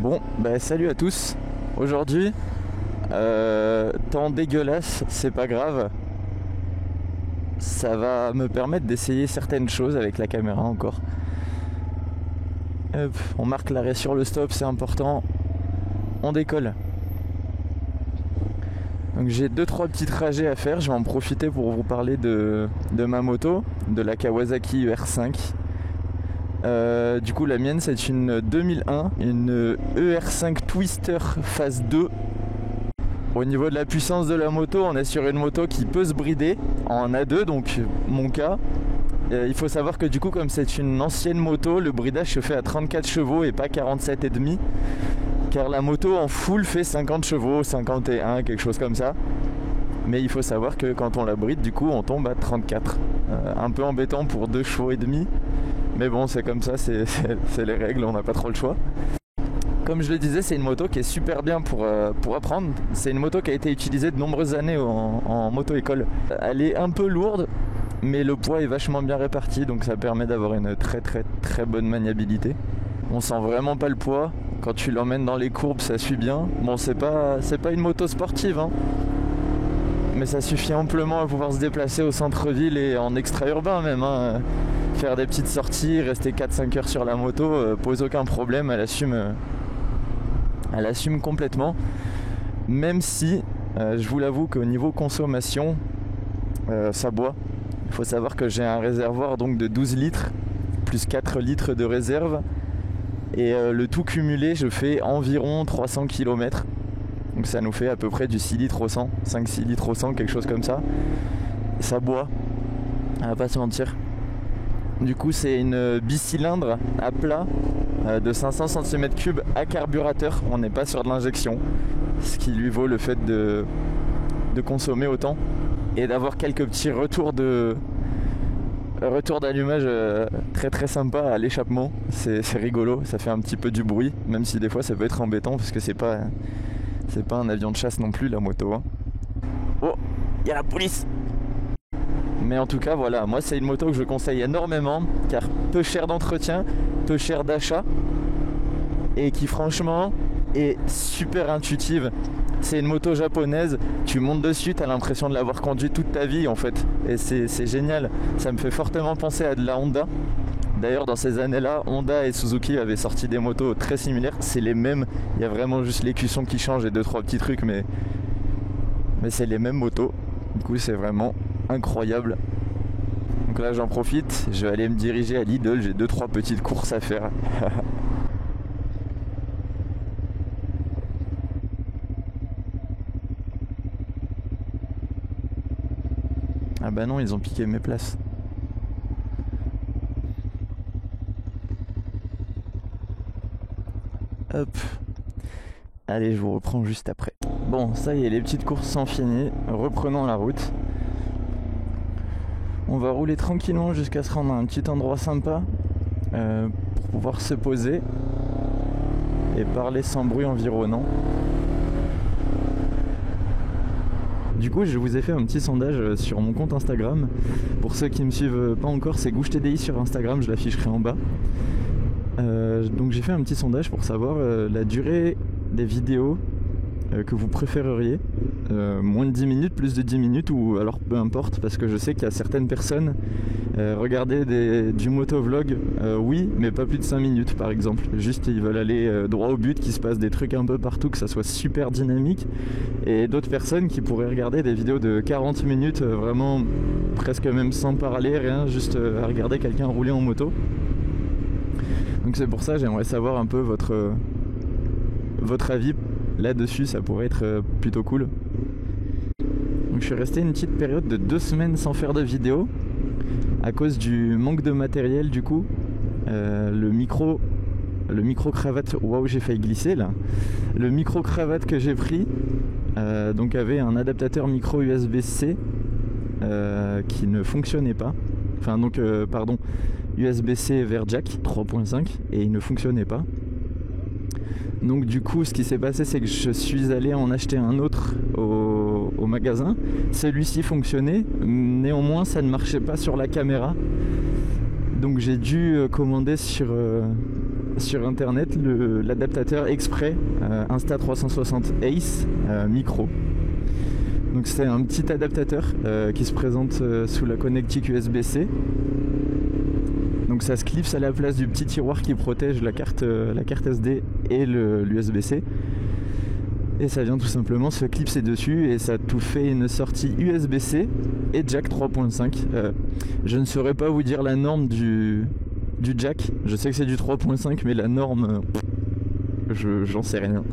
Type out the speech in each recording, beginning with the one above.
Bon, bah salut à tous. Aujourd'hui, temps dégueulasse, c'est pas grave. Ça va me permettre d'essayer certaines choses avec la caméra encore. Hop, on marque l'arrêt sur le stop, c'est important. On décolle. Donc j'ai 2-3 petits trajets à faire, je vais en profiter pour vous parler de ma moto, de la Kawasaki ER5. Du coup la mienne c'est une 2001, une ER5 Twister phase 2. Au niveau de la puissance de la moto, on est sur une moto qui peut se brider en A2, donc mon cas. Il faut savoir que du coup comme c'est une ancienne moto, le bridage se fait à 34 chevaux et pas 47,5. Car la moto en full fait 50 chevaux, 51, quelque chose comme ça. Mais il faut savoir que quand on la bride, du coup on tombe à 34. Un peu embêtant pour 2 chevaux et demi. Mais bon, c'est comme ça, c'est les règles, on n'a pas trop le choix. Comme je le disais, c'est une moto qui est super bien pour apprendre. C'est une moto qui a été utilisée de nombreuses années en moto-école. Elle est un peu lourde, mais le poids est vachement bien réparti, donc ça permet d'avoir une très très très bonne maniabilité. On sent vraiment pas le poids. Quand tu l'emmènes dans les courbes, ça suit bien. Bon, c'est pas une moto sportive, hein. Mais ça suffit amplement à pouvoir se déplacer au centre-ville et en extra-urbain même, hein. Faire des petites sorties, rester 4-5 heures sur la moto, pose aucun problème, elle assume complètement. Même si, je vous l'avoue qu'au niveau consommation, ça boit. Il faut savoir que j'ai un réservoir donc de 12 litres, plus 4 litres de réserve. Et le tout cumulé, je fais environ 300 km. Donc ça nous fait à peu près du 6 litres au 100, 5-6 litres au 100, quelque chose comme ça. Et ça boit, on va pas se mentir. Du coup c'est une bicylindre à plat de 500 cm3 à carburateur. On n'est pas sur de l'injection, ce qui lui vaut le fait de consommer autant. Et d'avoir quelques petits retours d'allumage très très sympa à l'échappement. C'est rigolo, ça fait un petit peu du bruit, même si des fois ça peut être embêtant parce que c'est pas un avion de chasse non plus la moto, hein. Oh, il y a la police. Mais en tout cas voilà, moi c'est une moto que je conseille énormément car peu cher d'entretien, peu cher d'achat et qui franchement est super intuitive. C'est une moto japonaise, tu montes dessus, t'as l'impression de l'avoir conduite toute ta vie en fait. Et c'est génial, ça me fait fortement penser à de la Honda. D'ailleurs dans ces années-là, Honda et Suzuki avaient sorti des motos très similaires, c'est les mêmes. Il y a vraiment juste l'écusson qui change et 2-3 petits trucs, mais c'est les mêmes motos. Du coup c'est vraiment incroyable. Donc là j'en profite, je vais aller me diriger à Lidl, j'ai 2-3 petites courses à faire. Ah bah non, ils ont piqué mes places. Hop. Allez, je vous reprends juste après. Bon, ça y est, les petites courses sont finies. Reprenons la route. On va rouler tranquillement jusqu'à se rendre à un petit endroit sympa pour pouvoir se poser et parler sans bruit environnant. Du coup, je vous ai fait un petit sondage sur mon compte Instagram. Pour ceux qui ne me suivent pas encore, c'est GoucheTDI sur Instagram, je l'afficherai en bas. Donc j'ai fait un petit sondage pour savoir la durée des vidéos que vous préféreriez. Moins de 10 minutes, plus de 10 minutes, ou alors peu importe, parce que je sais qu'il y a certaines personnes regarder du motovlog, oui, mais pas plus de 5 minutes par exemple. Juste ils veulent aller droit au but, qu'il se passe des trucs un peu partout, que ça soit super dynamique. Et d'autres personnes qui pourraient regarder des vidéos de 40 minutes, vraiment presque même sans parler, rien, juste à regarder quelqu'un rouler en moto. Donc c'est pour ça, j'aimerais savoir un peu votre avis là-dessus, ça pourrait être plutôt cool. Donc je suis resté une petite période de 2 semaines sans faire de vidéo à cause du manque de matériel. Du coup le micro cravate, waouh, j'ai failli glisser là. Le micro cravate que j'ai pris donc avait un adaptateur micro USB-C qui ne fonctionnait pas. Enfin donc pardon, USB-C vers jack 3.5 et il ne fonctionnait pas. Donc du coup ce qui s'est passé c'est que je suis allé en acheter un autre au magasin. Celui-ci fonctionnait, néanmoins ça ne marchait pas sur la caméra. Donc j'ai dû commander sur internet l'adaptateur exprès Insta360 Ace micro. Donc c'est un petit adaptateur qui se présente sous la connectique USB-C. Donc ça se clipse à la place du petit tiroir qui protège la carte SD et l'USB-C. Et ça vient tout simplement se clipser dessus et ça tout fait une sortie USB-C et jack 3.5. Je ne saurais pas vous dire la norme du jack. Je sais que c'est du 3.5 mais la norme, j'en sais rien.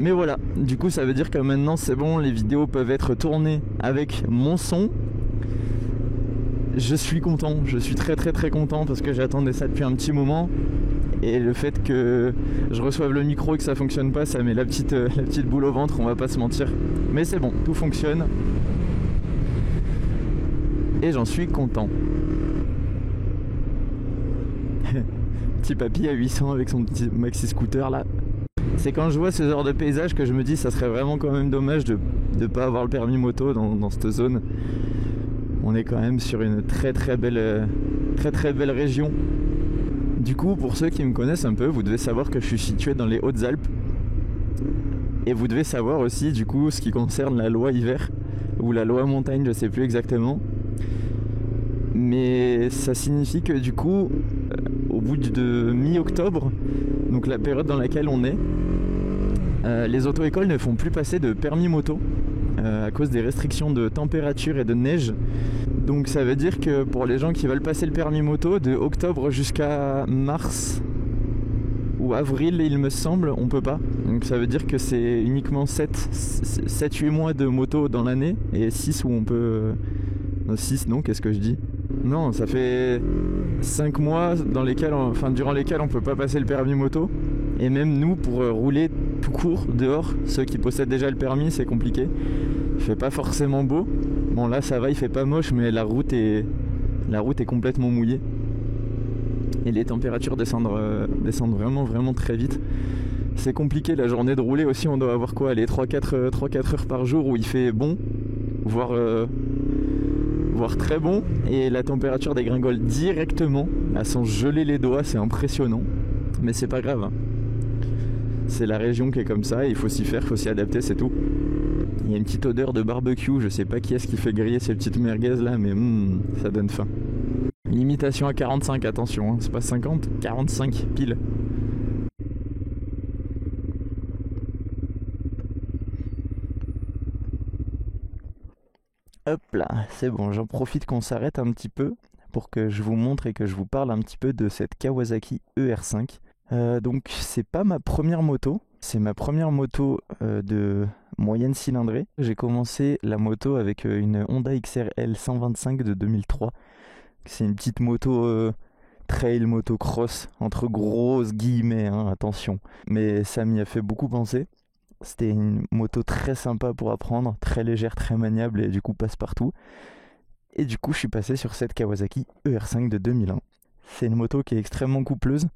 Mais voilà, du coup ça veut dire que maintenant c'est bon, les vidéos peuvent être tournées avec mon son. Je suis content, je suis très très très content parce que j'attendais ça depuis un petit moment. Et le fait que je reçoive le micro et que ça fonctionne pas, ça met la petite boule au ventre, on va pas se mentir. Mais c'est bon, tout fonctionne. Et j'en suis content. Petit papy à 800 avec son petit maxi scooter là. C'est quand je vois ce genre de paysage que je me dis ça serait vraiment quand même dommage de pas avoir le permis moto dans cette zone. On est quand même sur une très très belle région. Du coup, pour ceux qui me connaissent un peu, vous devez savoir que je suis situé dans les Hautes-Alpes. Et vous devez savoir aussi, du coup, ce qui concerne la loi hiver, ou la loi montagne, je sais plus exactement. Mais ça signifie que du coup, au bout de mi-octobre, donc la période dans laquelle on est, les auto-écoles ne font plus passer de permis moto à cause des restrictions de température et de neige. Donc ça veut dire que pour les gens qui veulent passer le permis moto, de octobre jusqu'à mars ou avril il me semble, on peut pas. Donc ça veut dire que c'est uniquement 7-8 mois de moto dans l'année et 6 où on peut... 6 non, qu'est-ce que je dis ? Non, ça fait 5 mois durant lesquels on peut pas passer le permis moto. Et même nous, pour rouler tout court dehors, ceux qui possèdent déjà le permis, c'est compliqué. Il fait pas forcément beau. Bon là ça va, il fait pas moche, mais la route est complètement mouillée. Et les températures descendent vraiment très vite. C'est compliqué la journée de rouler aussi, on doit avoir quoi, les 3-4 heures par jour où il fait bon, voire très bon, et la température dégringole directement, à s'en geler les doigts, c'est impressionnant. Mais c'est pas grave, hein. C'est la région qui est comme ça, il faut s'y faire, il faut s'y adapter, c'est tout. Il y a une petite odeur de barbecue, je sais pas qui est-ce qui fait griller ces petites merguez là, mais ça donne faim. Limitation à 45, attention, hein, c'est pas 50, 45 pile. Hop là, c'est bon, j'en profite qu'on s'arrête un petit peu pour que je vous montre et que je vous parle un petit peu de cette Kawasaki ER5. Donc c'est pas ma première moto, c'est ma première moto de moyenne cylindrée. J'ai commencé la moto avec une Honda XRL 125 de 2003. C'est une petite moto trail, motocross, entre grosses guillemets, hein, attention. Mais ça m'y a fait beaucoup penser. C'était une moto très sympa pour apprendre, très légère, très maniable et du coup passe-partout. Et du coup je suis passé sur cette Kawasaki ER5 de 2001. C'est une moto qui est extrêmement coupleuse.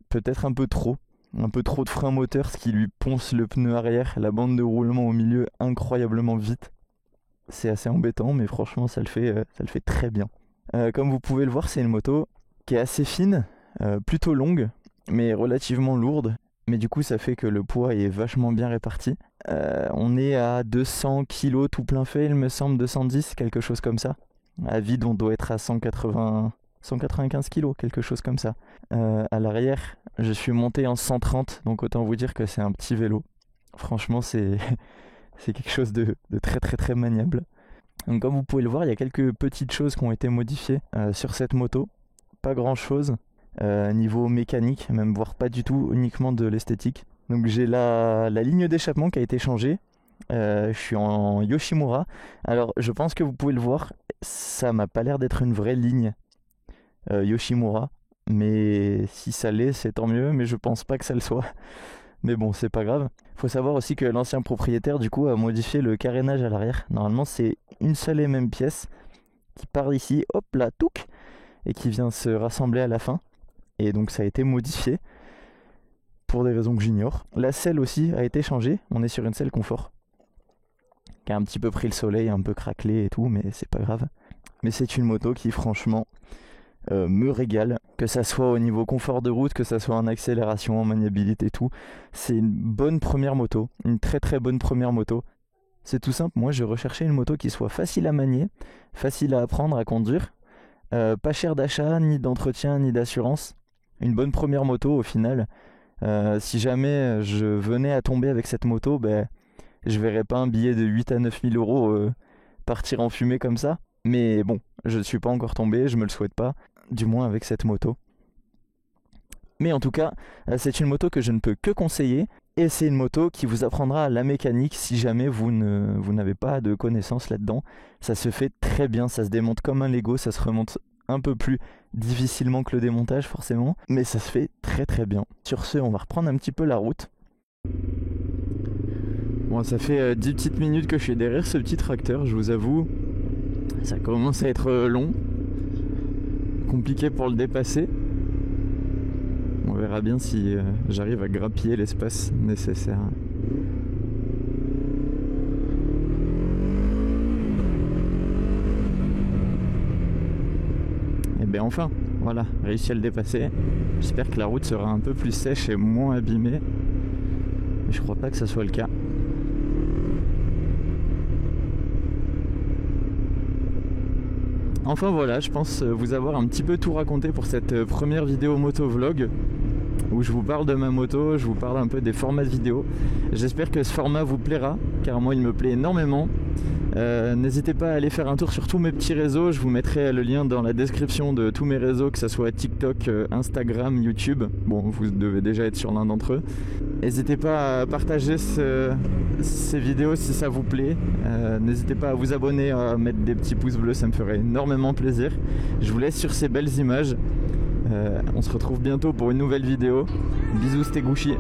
Peut-être un peu trop de frein moteur, ce qui lui ponce le pneu arrière, la bande de roulement au milieu incroyablement vite. C'est assez embêtant, mais franchement ça le fait très bien. Comme vous pouvez le voir, c'est une moto qui est assez fine, plutôt longue, mais relativement lourde. Mais du coup ça fait que le poids est vachement bien réparti. On est à 200 kg tout plein fait, il me semble, 210, quelque chose comme ça. À vide on doit être à 195 kg, quelque chose comme ça. À l'arrière, je suis monté en 130, donc autant vous dire que c'est un petit vélo. Franchement, c'est quelque chose de très très très maniable. Donc comme vous pouvez le voir, il y a quelques petites choses qui ont été modifiées sur cette moto. Pas grand chose niveau mécanique, même voire pas du tout, uniquement de l'esthétique. Donc j'ai la ligne d'échappement qui a été changée. Je suis en Yoshimura. Alors je pense que vous pouvez le voir, ça m'a pas l'air d'être une vraie ligne Yoshimura, mais si ça l'est c'est tant mieux, mais je pense pas que ça le soit. Mais bon, c'est pas grave. Faut savoir aussi que l'ancien propriétaire du coup a modifié le carénage à l'arrière. Normalement c'est une seule et même pièce qui part d'ici, hop là, touc, et qui vient se rassembler à la fin. Et donc ça a été modifié pour des raisons que j'ignore. La selle aussi a été changée, on est sur une selle confort qui a un petit peu pris le soleil, un peu craquelé et tout, mais c'est pas grave. Mais c'est une moto qui franchement me régale, que ça soit au niveau confort de route, que ça soit en accélération, en maniabilité et tout. C'est une bonne première moto, une très très bonne première moto. C'est tout simple, moi je recherchais une moto qui soit facile à manier, facile à apprendre à conduire, pas cher d'achat, ni d'entretien, ni d'assurance. Une bonne première moto au final. Si jamais je venais à tomber avec cette moto, je verrais pas un billet de 8 à 9 000 euros partir en fumée comme ça. Mais bon, je ne suis pas encore tombé, je me le souhaite pas, du moins avec cette moto. Mais en tout cas, c'est une moto que je ne peux que conseiller. Et c'est une moto qui vous apprendra la mécanique si jamais vous n'avez pas de connaissances là-dedans. Ça se fait très bien, ça se démonte comme un Lego, ça se remonte un peu plus difficilement que le démontage forcément, mais ça se fait très très bien. Sur ce, on va reprendre un petit peu la route. Bon, ça fait 10 petites minutes que je suis derrière ce petit tracteur, je vous avoue. Ça commence à être long, compliqué pour le dépasser. On verra bien si j'arrive à grappiller l'espace nécessaire. Et bien enfin, voilà, réussi à le dépasser. J'espère que la route sera un peu plus sèche et moins abîmée. Mais je crois pas que ça soit le cas. Enfin voilà, je pense vous avoir un petit peu tout raconté pour cette première vidéo motovlog où je vous parle de ma moto, je vous parle un peu des formats de vidéo. J'espère que ce format vous plaira, car moi il me plaît énormément. N'hésitez pas à aller faire un tour sur tous mes petits réseaux, je vous mettrai le lien dans la description de tous mes réseaux, que ce soit TikTok, Instagram, YouTube. Bon, vous devez déjà être sur l'un d'entre eux. N'hésitez pas à partager ces vidéos si ça vous plaît. N'hésitez pas à vous abonner, à mettre des petits pouces bleus, ça me ferait énormément plaisir. Je vous laisse sur ces belles images. On se retrouve bientôt pour une nouvelle vidéo. Bisous, c'était Gouchi.